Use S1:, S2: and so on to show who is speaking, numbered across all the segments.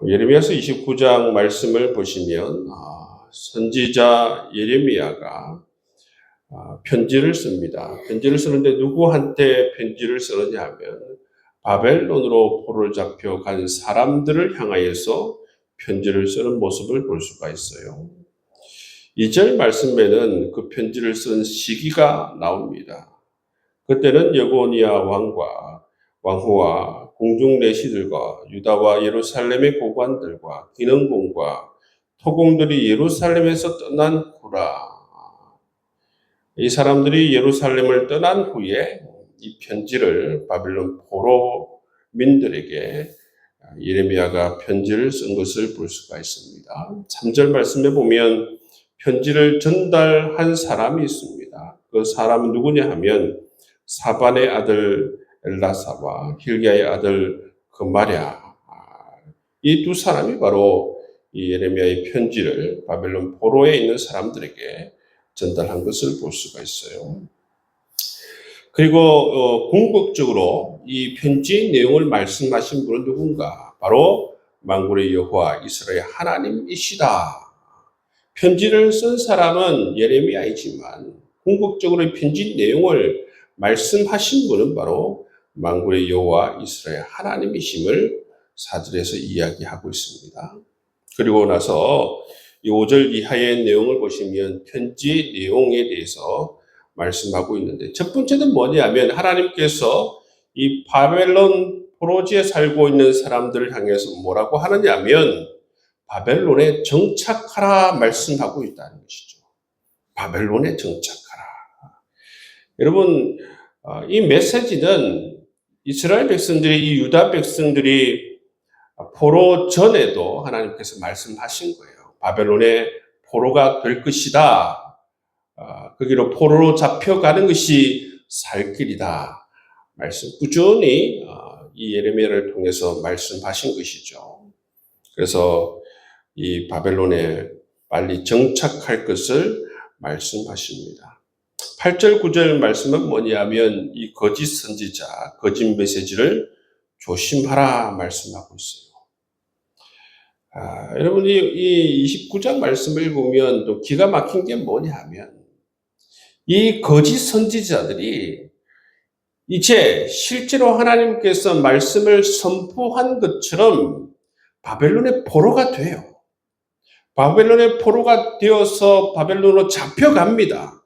S1: 예레미야서 29장 말씀을 보시면 선지자 예레미야가 편지를 씁니다. 편지를 쓰는데 누구한테 편지를 쓰느냐 하면 바벨론으로 포로를 잡혀간 사람들을 향하여서 편지를 쓰는 모습을 볼 수가 있어요. 2절 말씀에는 그 편지를 쓴 시기가 나옵니다. 그때는 여고니아 왕후와 공중 내시들과 유다와 예루살렘의 고관들과 기능공과 토공들이 예루살렘에서 떠난 후라. 이 사람들이 예루살렘을 떠난 후에 이 편지를 바벨론 포로민들에게 예레미야가 편지를 쓴 것을 볼 수가 있습니다. 3절 말씀에 보면 편지를 전달한 사람이 있습니다. 그 사람은 누구냐 하면 사반의 아들 엘라사와 힐기야의 아들 그마랴, 이 두 사람이 바로 이 예레미야의 편지를 바벨론 포로에 있는 사람들에게 전달한 것을 볼 수가 있어요. 그리고 궁극적으로 이 편지 내용을 말씀하신 분은 누군가? 바로 만군의 여호와 이스라엘 하나님이시다. 편지를 쓴 사람은 예레미야이지만 궁극적으로 이 편지 내용을 말씀하신 분은 바로 만군의 여호와 이스라엘 하나님이심을 사절에서 이야기하고 있습니다. 그리고 나서 이 5절 이하의 내용을 보시면 편지 내용에 대해서 말씀하고 있는데, 첫 번째는 뭐냐면 하나님께서 이 바벨론 포로지에 살고 있는 사람들을 향해서 뭐라고 하느냐면 바벨론에 정착하라 말씀하고 있다는 것이죠. 바벨론에 정착하라. 여러분, 이 메시지는 이스라엘 백성들이, 이 유다 백성들이 포로 전에도 하나님께서 말씀하신 거예요. 바벨론의 포로가 될 것이다. 거기로 포로로 잡혀가는 것이 살 길이다. 말씀 꾸준히 이 예레미야를 통해서 말씀하신 것이죠. 그래서 이 바벨론에 빨리 정착할 것을 말씀하십니다. 8절 9절 말씀은 뭐냐면 이 거짓 선지자, 거짓 메시지를 조심하라 말씀하고 있어요. 여러분이 이 29장 말씀을 읽으면 또 기가 막힌 게 뭐냐 하면 이 거짓 선지자들이 이제 실제로 하나님께서 말씀을 선포한 것처럼 바벨론의 포로가 돼요. 바벨론의 포로가 되어서 바벨론으로 잡혀갑니다.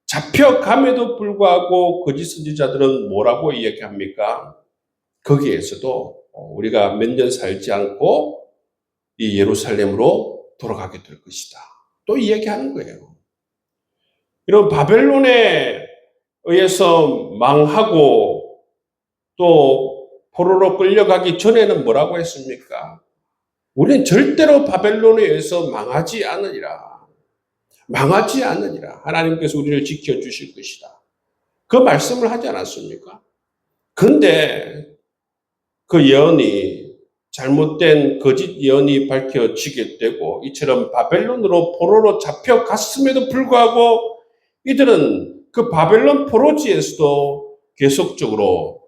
S1: 잡혀감에도 불구하고 거짓 선지자들은 뭐라고 이야기합니까? 거기에서도 우리가 몇 년 살지 않고 이 예루살렘으로 돌아가게 될 것이다. 또 이야기하는 거예요. 이런 바벨론에 의해서 망하고 또 포로로 끌려가기 전에는 뭐라고 했습니까? 우리는 절대로 바벨론에 의해서 망하지 않으리라. 망하지 않으리라. 하나님께서 우리를 지켜주실 것이다. 그 말씀을 하지 않았습니까? 그런데 그 예언이 잘못된 거짓 예언이 밝혀지게 되고 이처럼 바벨론으로 포로로 잡혀갔음에도 불구하고 이들은 그 바벨론 포로지에서도 계속적으로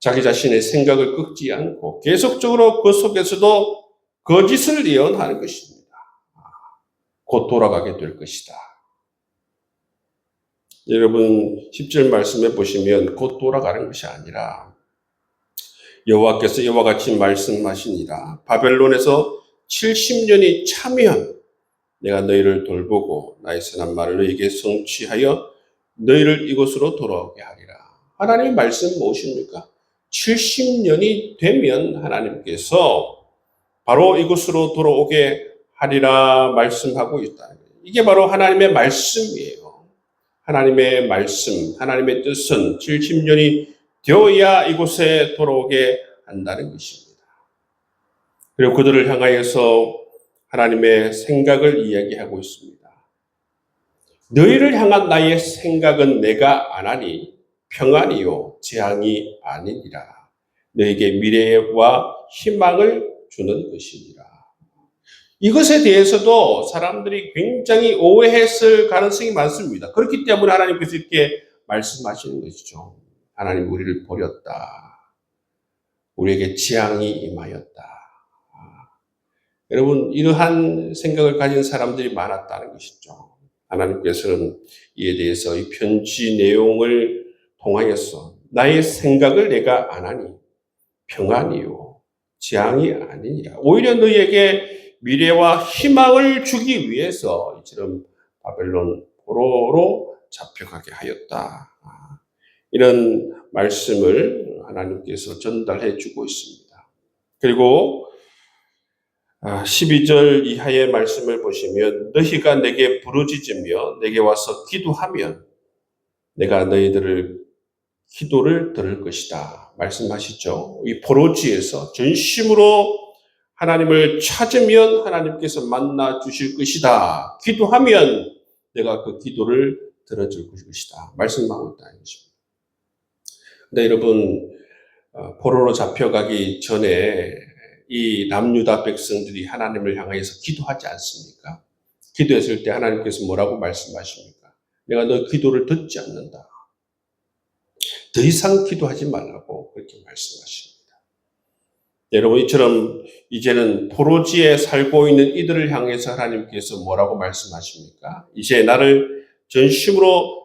S1: 자기 자신의 생각을 꺾지 않고 계속적으로 그 속에서도 거짓을 예언하는 것입니다. 곧 돌아가게 될 것이다. 여러분 10절 말씀해 보시면 곧 돌아가는 것이 아니라 여호와께서 이와 같이 말씀하시니라. 바벨론에서 70년이 차면 내가 너희를 돌보고 나의 선한 말을 너희에게 성취하여 너희를 이곳으로 돌아오게 하리라. 하나님의 말씀 무엇입니까? 70년이 되면 하나님께서 바로 이곳으로 돌아오게 하리라 말씀하고 있다. 이게 바로 하나님의 말씀이에요. 하나님의 말씀, 하나님의 뜻은 70년이 되어야 이곳에 돌아오게 한다는 것입니다. 그리고 그들을 향하여서 하나님의 생각을 이야기하고 있습니다. 너희를 향한 나의 생각은 내가 안 하니 평안이요 재앙이 아니니라. 너에게 미래와 희망을 주는 것이니라. 이것에 대해서도 사람들이 굉장히 오해했을 가능성이 많습니다. 그렇기 때문에 하나님께서 이렇게 말씀하시는 것이죠. 하나님 우리를 버렸다. 우리에게 재앙이 임하였다. 여러분, 이러한 생각을 가진 사람들이 많았다는 것이죠. 하나님께서는 이에 대해서 이 편지 내용을 통하여서 나의 생각을 내가 안 하니 평안이요 재앙이 아니니라. 오히려 너희에게 미래와 희망을 주기 위해서 이처럼 바벨론 포로로 잡혀가게 하였다. 이런 말씀을 하나님께서 전달해 주고 있습니다. 그리고 12절 이하의 말씀을 보시면 너희가 내게 부르짖으며 내게 와서 기도하면 내가 너희들을 기도를 들을 것이다 말씀하시죠. 이 포로지에서 전심으로 하나님을 찾으면 하나님께서 만나 주실 것이다. 기도하면 내가 그 기도를 들어줄 것이다 말씀하고 있다는 것입니다. 근데 여러분, 포로로 잡혀가기 전에 이 남유다 백성들이 하나님을 향해서 기도하지 않습니까? 기도했을 때 하나님께서 뭐라고 말씀하십니까? 내가 너 기도를 듣지 않는다. 더 이상 기도하지 말라고 그렇게 말씀하십니다. 여러분, 이처럼 이제는 포로지에 살고 있는 이들을 향해서 하나님께서 뭐라고 말씀하십니까? 이제 나를 전심으로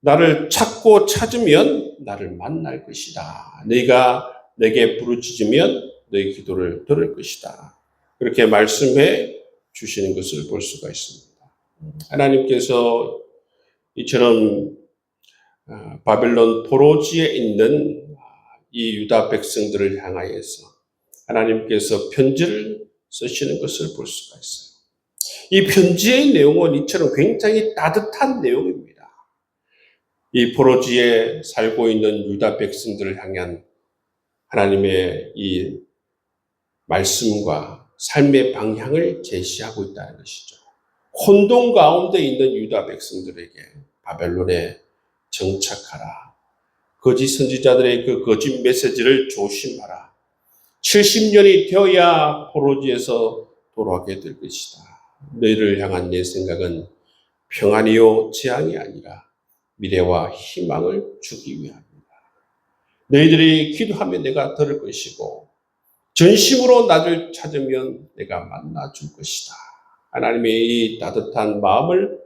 S1: 나를 찾고 찾으면 나를 만날 것이다. 너희가 내게 부르짖으면 너희 기도를 들을 것이다. 그렇게 말씀해 주시는 것을 볼 수가 있습니다. 하나님께서 이처럼 바벨론 포로지에 있는 이 유다 백성들을 향하여서 하나님께서 편지를 쓰시는 것을 볼 수가 있어요. 이 편지의 내용은 이처럼 굉장히 따뜻한 내용입니다. 이 포로지에 살고 있는 유다 백성들을 향한 하나님의 이 말씀과 삶의 방향을 제시하고 있다는 것이죠. 혼돈 가운데 있는 유다 백성들에게 바벨론에 정착하라. 거짓 선지자들의 그 거짓 메시지를 조심하라. 70년이 되어야 포로지에서 돌아오게 될 것이다. 너희를 향한 내 생각은 평안이요 재앙이 아니라 미래와 희망을 주기 위함이다. 너희들이 기도하면 내가 들을 것이고 전심으로 나를 찾으면 내가 만나 줄 것이다. 하나님의 이 따뜻한 마음을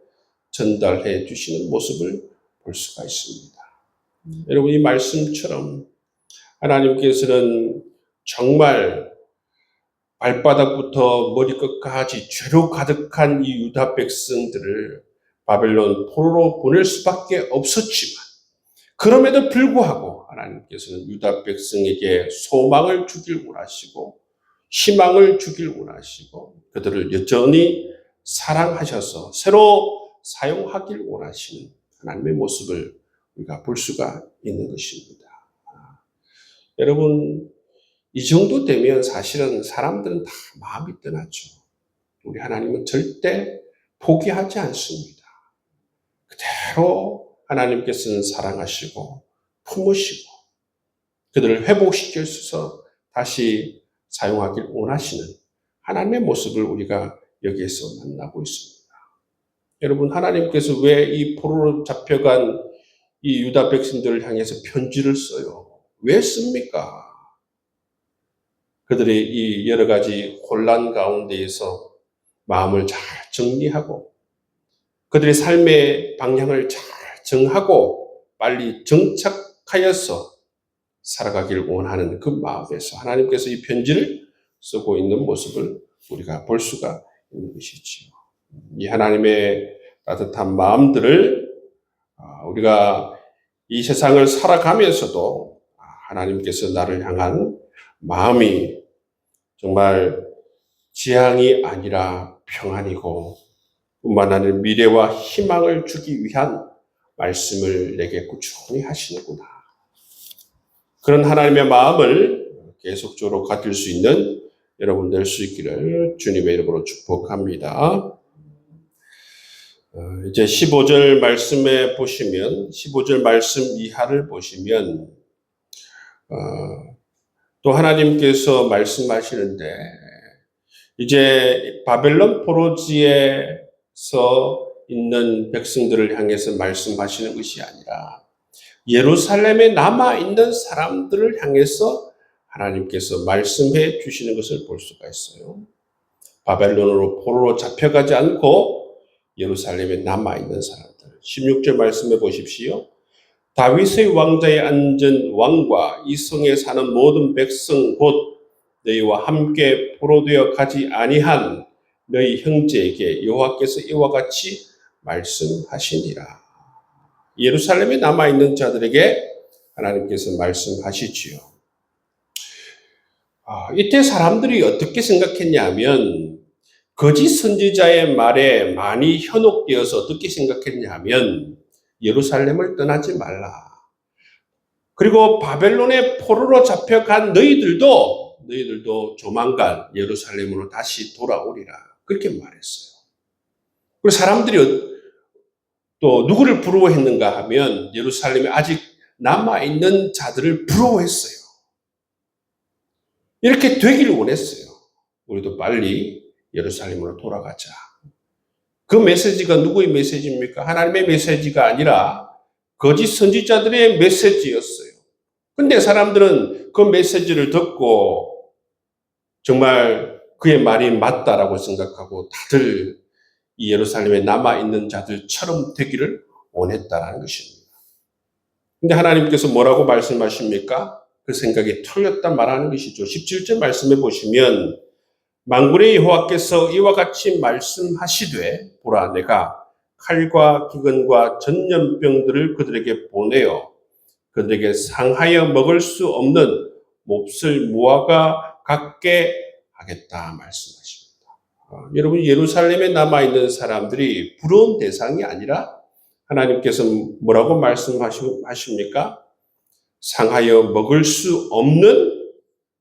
S1: 전달해 주시는 모습을 볼 수가 있습니다. 여러분, 이 말씀처럼 하나님께서는 정말 발바닥부터 머리끝까지 죄로 가득한 이 유다 백성들을 바벨론 포로로 보낼 수밖에 없었지만 그럼에도 불구하고 하나님께서는 유다 백성에게 소망을 주길 원하시고 희망을 주길 원하시고 그들을 여전히 사랑하셔서 새로 사용하길 원하시는 하나님의 모습을 우리가 볼 수가 있는 것입니다. 여러분, 이 정도 되면 사실은 사람들은 다 마음이 떠나죠. 우리 하나님은 절대 포기하지 않습니다. 그대로 하나님께서는 사랑하시고 품으시고 그들을 회복시켜서 다시 사용하길 원하시는 하나님의 모습을 우리가 여기에서 만나고 있습니다. 여러분, 하나님께서 왜 이 포로로 잡혀간 이 유다 백성들을 향해서 편지를 써요? 왜 씁니까? 그들의 이 여러 가지 혼란 가운데에서 마음을 잘 정리하고 그들의 삶의 방향을 잘 정하고 빨리 정착하여서 살아가기를 원하는 그 마음에서 하나님께서 이 편지를 쓰고 있는 모습을 우리가 볼 수가 있는 것이지요. 이 하나님의 따뜻한 마음들을 우리가 이 세상을 살아가면서도 하나님께서 나를 향한 마음이 정말 재앙이 아니라 평안이고 뿐만 아니라 미래와 희망을 주기 위한 말씀을 내게 꾸준히 하시는구나. 그런 하나님의 마음을 계속적으로 가질 수 있는 여러분 될 수 있기를 주님의 이름으로 축복합니다. 이제 15절 말씀에 보시면 15절 말씀 이하를 보시면 또 하나님께서 말씀하시는데 이제 바벨론 포로지에서 있는 백성들을 향해서 말씀하시는 것이 아니라 예루살렘에 남아있는 사람들을 향해서 하나님께서 말씀해 주시는 것을 볼 수가 있어요. 바벨론으로 포로로 잡혀가지 않고 예루살렘에 남아있는 사람들. 16절 말씀해 보십시오. 다윗의 왕자에 앉은 왕과 이 성에 사는 모든 백성 곧 너희와 함께 포로되어 가지 아니한 너희 형제에게 여호와께서 이와 같이 말씀하시니라. 예루살렘에 남아있는 자들에게 하나님께서 말씀하시지요. 이때 사람들이 어떻게 생각했냐면 거짓 선지자의 말에 많이 현혹되어서 어떻게 생각했냐면 예루살렘을 떠나지 말라. 그리고 바벨론의 포로로 잡혀간 너희들도 조만간 예루살렘으로 다시 돌아오리라. 그렇게 말했어요. 그리고 사람들이 또 누구를 부러워했는가 하면 예루살렘에 아직 남아있는 자들을 부러워했어요. 이렇게 되기를 원했어요. 우리도 빨리 예루살렘으로 돌아가자. 그 메시지가 누구의 메시지입니까? 하나님의 메시지가 아니라 거짓 선지자들의 메시지였어요. 근데 사람들은 그 메시지를 듣고 정말 그의 말이 맞다라고 생각하고 다들 이 예루살렘에 남아있는 자들처럼 되기를 원했다라는 것입니다. 근데 하나님께서 뭐라고 말씀하십니까? 그 생각이 틀렸다 말하는 것이죠. 17절 말씀해 보시면 만군의 여호와께서 이와 같이 말씀하시되 보라 내가 칼과 기근과 전염병들을 그들에게 보내어 그들에게 상하여 먹을 수 없는 몹쓸 무화과 같게 하겠다 말씀하십니다. 여러분 예루살렘에 남아있는 사람들이 부러운 대상이 아니라 하나님께서 뭐라고 말씀하십니까? 상하여 먹을 수 없는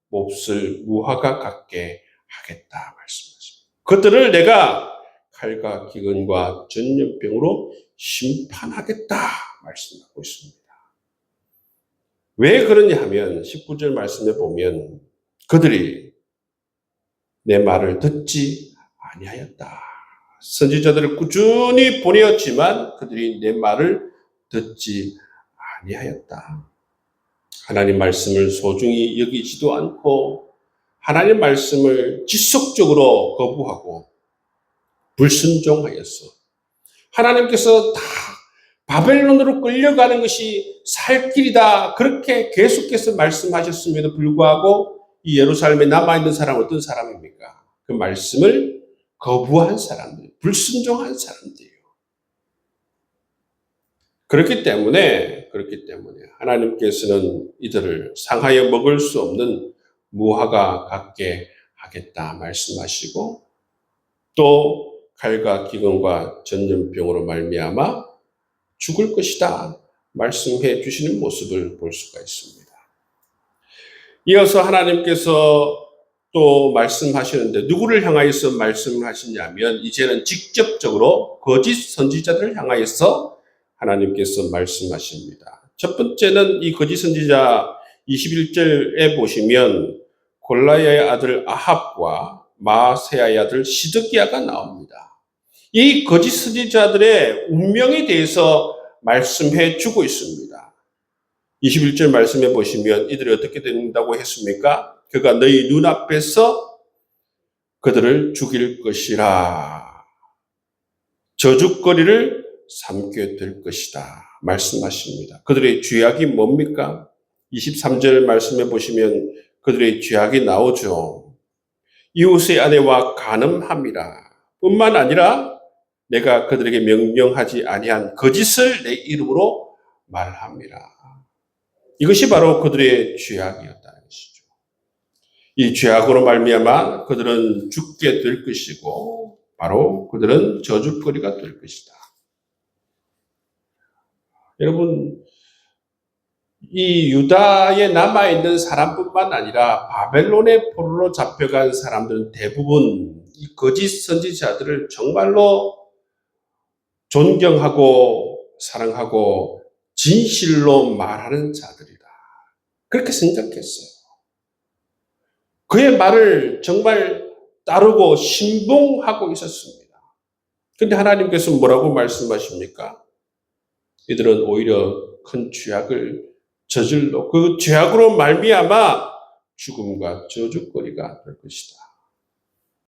S1: 몹쓸 무화과 같게 하겠다 말씀하십니다. 그들을 내가 칼과 기근과 전염병으로 심판하겠다 말씀하고 있습니다. 왜 그러냐 하면 19절 말씀에 보면 그들이 내 말을 듣지 아니하였다. 선지자들을 꾸준히 보내었지만 그들이 내 말을 듣지 아니하였다. 하나님 말씀을 소중히 여기지도 않고 하나님 말씀을 지속적으로 거부하고 불순종하였어. 하나님께서 다 바벨론으로 끌려가는 것이 살 길이다. 그렇게 계속해서 말씀하셨음에도 불구하고 이 예루살렘에 남아있는 사람은 어떤 사람입니까? 그 말씀을 거부한 사람들, 불순종한 사람들이에요. 그렇기 때문에 하나님께서는 이들을 상하여 먹을 수 없는 무화과 같게 하겠다 말씀하시고 또 칼과 기근과 전염병으로 말미암아 죽을 것이다 말씀해 주시는 모습을 볼 수가 있습니다. 이어서 하나님께서 또 말씀하시는데 누구를 향하여서 말씀을 하시냐면 이제는 직접적으로 거짓 선지자들을 향하여서 하나님께서 말씀하십니다. 첫 번째는 이 거짓 선지자 21절에 보시면 골라야의 아들 아합과 마세야의 아들 시드기야가 나옵니다. 이 거짓 선지자들의 운명에 대해서 말씀해 주고 있습니다. 21절 말씀해 보시면 이들이 어떻게 된다고 했습니까? 그가 너희 눈앞에서 그들을 죽일 것이라. 저주거리를 삼게 될 것이다. 말씀하십니다. 그들의 죄악이 뭡니까? 23절 말씀해 보시면 그들의 죄악이 나오죠. 이웃의 아내와 간음함이라. 뿐만 아니라 내가 그들에게 명령하지 아니한 거짓을 내 이름으로 말합니다. 이것이 바로 그들의 죄악이었다는 것이죠. 이 죄악으로 말미암아 그들은 죽게 될 것이고 바로 그들은 저주거리가 될 것이다. 여러분 이 유다에 남아있는 사람뿐만 아니라 바벨론의 포로로 잡혀간 사람들은 대부분 이 거짓 선지자들을 정말로 존경하고 사랑하고 진실로 말하는 자들이다. 그렇게 생각했어요. 그의 말을 정말 따르고 신봉하고 있었습니다. 그런데 하나님께서 뭐라고 말씀하십니까? 이들은 오히려 큰 죄악을 저질러 그 죄악으로 말미암아 죽음과 저주거리가 될 것이다.